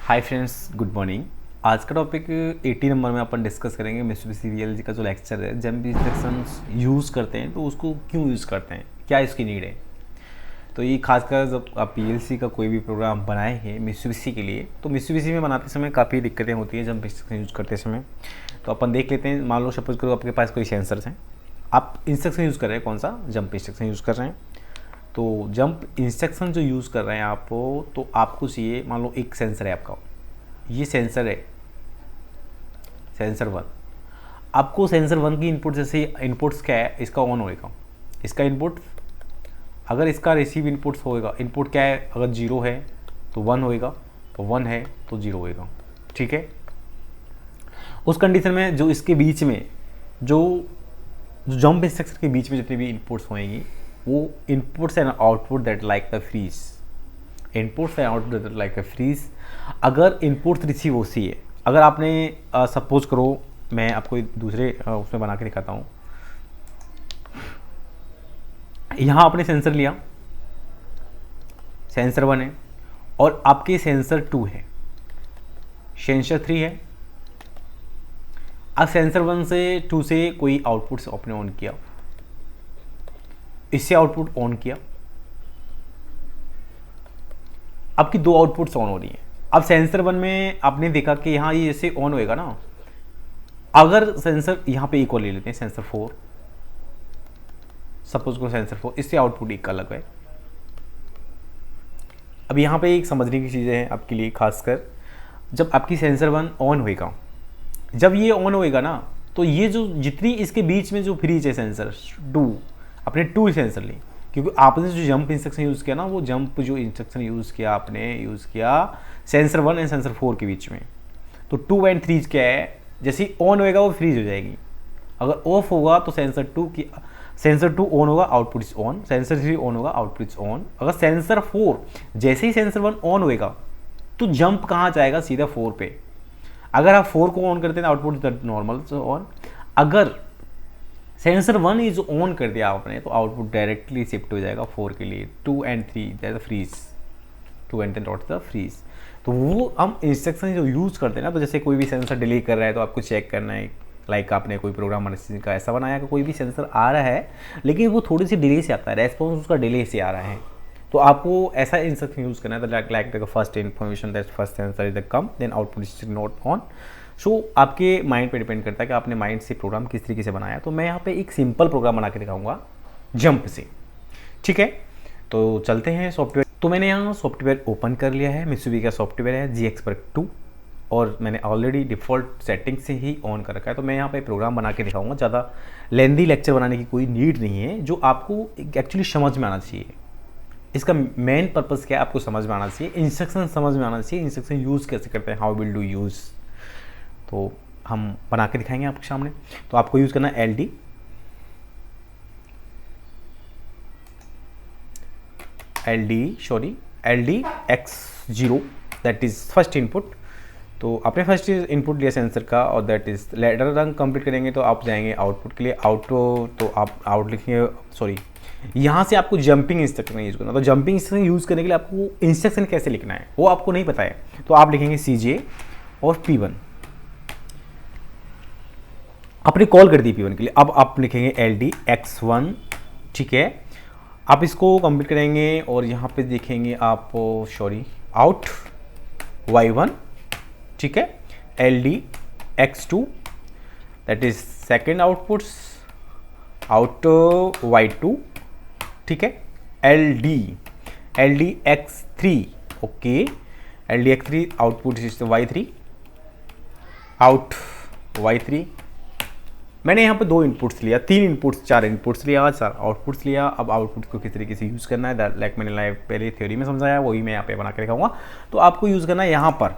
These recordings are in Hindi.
Hi friends, good morning. आज का टॉपिक 80 नंबर में अपन डिस्कस करेंगे मित्सुबिशी पीएलसी का जो लेक्चर है। जब भी इंस्ट्रक्शंस यूज़ करते हैं तो उसको क्यों यूज़ करते हैं, क्या इसकी नीड है। तो ये खासकर जब आप पीएलसी का कोई भी प्रोग्राम बनाए हैं मित्सुबिशी के लिए, तो मित्सुबिशी में बनाते समय काफ़ी दिक्कतें होती हैं जब इंस्ट्रक्शन यूज़ करते समय। तो अपन देख लेते हैं। मान लो सपोज करो आपके पास कोई सेंसर्स हैं, आप इंस्ट्रक्शन यूज़ कर रहे हैं, कौन सा जंप इंस्ट्रक्शन यूज़ कर रहे हैं। तो जंप इंस्ट्रक्शन जो यूज़ कर रहे हैं आप, तो आपको चाहिए, मान लो एक सेंसर है आपका, ये सेंसर है, सेंसर वन। आपको सेंसर वन की इनपुट, जैसे इनपुट्स क्या है, इसका ऑन होएगा, इसका इनपुट, अगर इसका रिसीव इनपुट्स होएगा, इनपुट क्या है, अगर जीरो है तो वन होएगा, और वन है तो जीरो होएगा। ठीक है। उस कंडीशन में जो इसके बीच में जो जंप इंस्ट्रक्शन के बीच में जितनी भी इनपुट्स होएंगी, वो inputs and output that like the freeze, inputs and output that like a freeze. अगर इनपुट रिसीव होती है, अगर आपने सपोज करो, मैं आपको दूसरे उसमें बना के दिखाता हूँ। यहाँ आपने सेंसर लिया, सेंसर वन है, और आपके सेंसर टू है, सेंसर थ्री है। अब सेंसर वन से टू से कोई आउटपुट से आपने ऑन किया, इससे आउटपुट ऑन किया, आपकी दो आउटपुट्स ऑन हो रही हैं। अब सेंसर वन में आपने देखा कि यहाँ ये जैसे ऑन होएगा ना, अगर सेंसर यहाँ पे इक्वल ले लेते हैं, सेंसर फोर, सपोज को सेंसर फोर, इससे आउटपुट एक अलग है। अब यहाँ पे एक समझने की चीज़ें हैं आपके लिए, खासकर जब आपकी सेंसर वन ऑन होएगा, जब ये ऑन होएगा ना, तो ये जो जितनी इसके बीच में जो फ्रीज है सेंसर टू, अपने टू सेंसर ली, क्योंकि आपने जो जंप इंस्ट्रक्शन यूज़ किया ना, वो जंप जो इंस्ट्रक्शन यूज़ किया, आपने यूज़ किया sensor one and sensor four के बीच में। तो टू एंड थ्री क्या है, जैसे ही ऑन होएगा वो फ्रीज हो जाएगी, अगर ऑफ होगा तो सेंसर टू की, सेंसर टू ऑन होगा, output is on, sensor three on होगा, आउटपुट इज ऑन। अगर सेंसर फोर, जैसे ही सेंसर वन ऑन होएगा तो जंप कहाँ जाएगा, सीधा फोर पे। अगर आप फोर को ऑन करते हैं आउटपुट नॉर्मल ऑन, अगर सेंसर वन इज ऑन कर दिया आपने तो आउटपुट डायरेक्टली शिफ्ट हो जाएगा फोर के लिए, two and three that the freeze, two and dot the freeze. तो वो हम इंस्ट्रक्शन जो यूज़ करते हैं ना, तो जैसे कोई भी सेंसर डिले कर रहा है तो आपको चेक करना है, लाइक आपने कोई प्रोग्राम का ऐसा बनाया कि कोई भी सेंसर आ रहा है लेकिन वो थोड़ी सी डिले से आता है, रेस्पॉन्स उसका डिले से आ रहा है, तो आपको ऐसा इंस्ट्रक्शन यूज़ करना है, like the first information that first sensor is the come then output is not on. So आपके माइंड पे डिपेंड करता है कि आपने माइंड से प्रोग्राम किस तरीके से बनाया। तो मैं यहाँ पे एक सिंपल प्रोग्राम बना के दिखाऊंगा जंप से। ठीक है, तो चलते हैं सॉफ्टवेयर। तो मैंने यहाँ सॉफ्टवेयर ओपन कर लिया है, मित्सुबिशी का सॉफ्टवेयर है GX2, और मैंने ऑलरेडी डिफ़ॉल्ट सेटिंग से ही ऑन कर रखा है। तो मैं यहाँ पे प्रोग्राम बना के दिखाऊंगा, ज़्यादा लेंदी लेक्चर बनाने की कोई नीड नहीं है, जो आपको एक्चुअली समझ में आना चाहिए। इसका मेन पर्पज़ क्या है, आपको समझ में आना चाहिए, इंस्ट्रक्शन समझ में आना चाहिए, इंस्ट्रक्शन यूज़ कैसे करते हैं, हाउ विल डू यूज़। तो हम बना के दिखाएंगे आपके सामने। तो आपको यूज़ करना है L D X0, that is first input. तो आपने फर्स्ट इनपुट लिया सेंसर का, और दैट इज़ लेटर रंग कंप्लीट करेंगे तो आप जाएंगे आउटपुट के लिए, तो आप आउट लिखेंगे, सॉरी यहाँ से आपको जंपिंग इंस्ट्रक्शन यूज़ करना। तो जंपिंग इंस्ट्रक्शन यूज़ करने के लिए आपको इंस्ट्रक्शन कैसे लिखना है वो आपको नहीं पता है, तो आप लिखेंगे CJ और P1, आपने कॉल कर दी P1 के लिए। अब आप लिखेंगे LD X1। ठीक है, आप इसको कंप्लीट करेंगे और यहाँ पे देखेंगे आप, सॉरी, आउट Y1। ठीक है, LD X2, that is second outputs, out Y2। ठीक है, LD X3, okay, LD X3 output is Y3, out Y3। मैंने यहाँ पे दो इनपुट्स लिया, तीन इनपुट्स, चार इनपुट्स लिया, चार आउटपुट्स लिया। अब आउटपुट को किस तरीके से यूज़ करना है, लाइक मैंने पहले थ्योरी में समझाया, वही मैं यहाँ पे बना के दिखाऊंगा। तो आपको यूज़ करना है यहाँ पर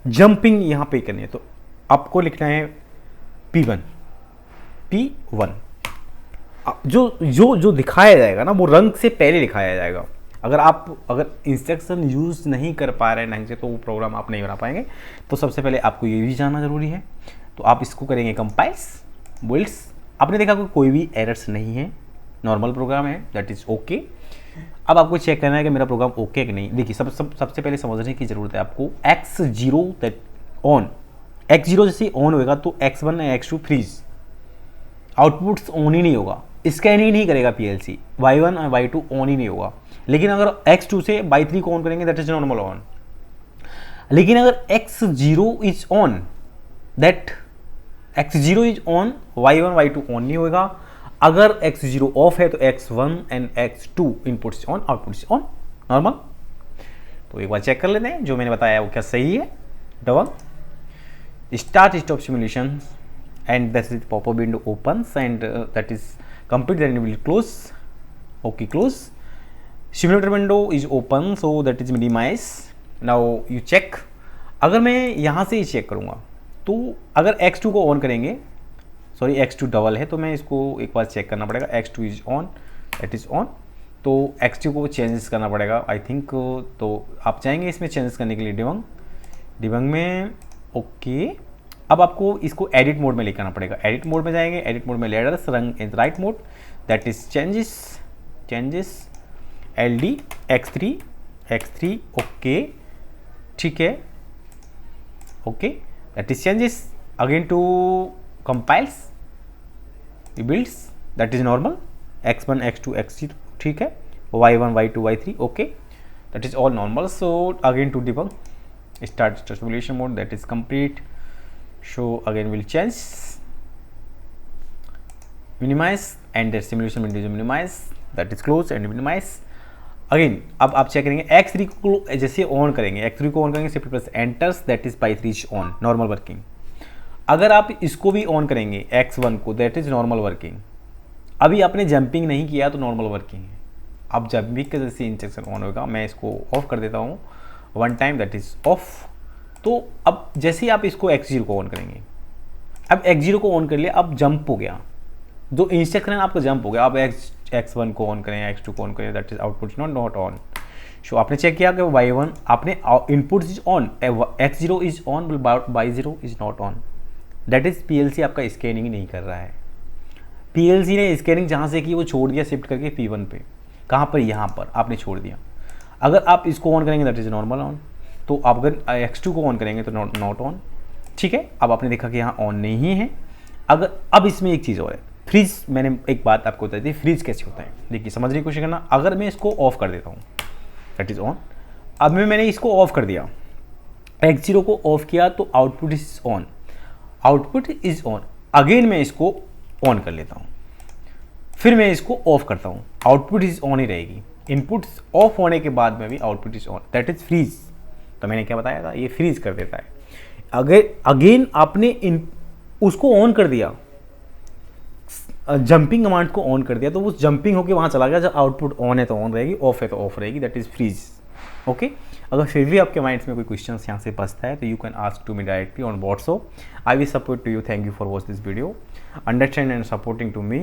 जंपिंग, यहाँ पे करनी है, तो आपको लिखना है P1। जो दिखाया जाएगा ना, वो रंग से पहले दिखाया जाएगा। अगर इंस्ट्रक्शन यूज़ नहीं कर पा रहे हैं ढंग से, तो वो प्रोग्राम आप नहीं बना पाएंगे। तो सबसे पहले आपको ये भी जानना ज़रूरी है। तो आप इसको करेंगे कंपाइल्स बिल्ड्स, आपने देखा कोई भी एरर्स नहीं है, नॉर्मल प्रोग्राम है, दैट इज़ ओके। अब आपको चेक करना है कि मेरा प्रोग्राम ओके है कि नहीं। देखिए सबसे पहले समझने की ज़रूरत है आपको x0 दैट ऑन, x0 जैसे ऑन होएगा तो x1 या x2 फ्रीज, आउटपुट्स ऑन ही नहीं होगा, स्कैन ही नहीं करेगा पीएलसी, y1 और y2 ऑन ही नहीं होगा। लेकिन अगर x2 से y3 को ऑन करेंगे दैट इज नॉर्मल ऑन। लेकिन अगर x0 is on, that x0 is on, y1 y2 on नहीं होगा। अगर x0 ऑफ है तो x1 एंड x2 इनपुट से ऑन, आउटपुट से ऑन, नॉर्मल। तो एक बार चेक कर लेते हैं जो मैंने बताया वो क्या सही है। Double start stop simulation and that is popup window opens and that is complete, then will close, okay close, simulator window is open so that is minimize. Now you check, अगर मैं यहाँ से ही चेक करूँगा तो अगर x2 को ऑन करेंगे, सॉरी x2 डबल है तो मैं इसको एक बार चेक करना पड़ेगा, x2 is on, that is on, तो x2 को चेंजेस करना पड़ेगा आई थिंक। तो आप चाहेंगे इसमें चेंजेस करने के लिए डिबंग में, ओके। अब आपको इसको एडिट मोड में लेकर आना पड़ेगा, एडिट मोड में जाएंगे, एडिट मोड में ladders rung in write mode, that is changes LD x3 okay, ठीक है, okay, that is changes again to compiles, builds, that is normal, x1 x2 x0, ठीक है, y1 y2 y3 okay, that is all normal. So again to debug, start simulation mode, that is complete, so again will change, minimize and the simulation window is minimize, that is close and minimize again. अब आप चेक करेंगे x3 को जैसे ऑन करेंगे, x3 को ऑन करेंगे shift plus enters, that is by 3 on, normal working. अगर आप इसको भी ऑन करेंगे x1 को, दैट इज नॉर्मल वर्किंग। अभी आपने जंपिंग नहीं किया तो नॉर्मल वर्किंग है। अब जंपिंग के जैसे इंस्ट्रक्शन ऑन होगा, मैं इसको ऑफ कर देता हूँ one time, that is of. तो अब जैसे ही आप इसको x0 को ऑन करेंगे, अब x0 को ऑन कर लिया, अब जंप हो गया, जो इंस्ट्रक्शन है आपका जंप हो गया। अब x1 को ऑन करें, x2 को ऑन करें, that is output not on. So आपने चेक किया कि y1 आपने input is on, x0 is on, y0 is not on, that is PLC आपका स्कैनिंग नहीं कर रहा है। पीएलसी ने स्कैनिंग जहाँ से की वो छोड़ दिया शिफ्ट करके P1 पे, कहाँ पर, यहाँ पर आपने छोड़ दिया। अगर आप इसको ऑन करेंगे दैट इज नॉर्मल ऑन, तो आप अगर x2 को ऑन करेंगे तो नॉट ऑन, ठीक है। अब आपने देखा कि यहाँ ऑन नहीं है। अगर अब इसमें एक चीज़ और है, फ्रीज, मैंने एक बात आपको बताई थी फ्रीज कैसे होता है। देखिए समझने की कोशिश करना, अगर मैं इसको ऑफ कर देता हूँ दैट इज ऑन, अब मैंने इसको ऑफ कर दिया, x0 को ऑफ किया तो output is on, output is on. Again मैं इसको ऑन कर लेता हूँ, फिर मैं इसको ऑफ करता हूँ, आउटपुट इज ऑन ही रहेगी। इनपुट ऑफ होने के बाद में भी output is on, that is freeze. तो मैंने क्या बताया था, ये फ्रीज कर देता है। अगर अगेन आपने उसको ऑन कर दिया, जंपिंग कमांड को ऑन कर दिया, तो वो जंपिंग होकर वहाँ चला गया। जब आउटपुट ऑन है तो ऑन रहेगी, ऑफ है तो ऑफ रहेगी, दैट इज फ्रीज, ओके। अगर फिर भी आपके माइंड्स में कोई क्वेश्चन यहाँ से बचता है तो you can ask to me directly on WhatsApp. I will support to you. Thank you for watch this video, understand and supporting to me.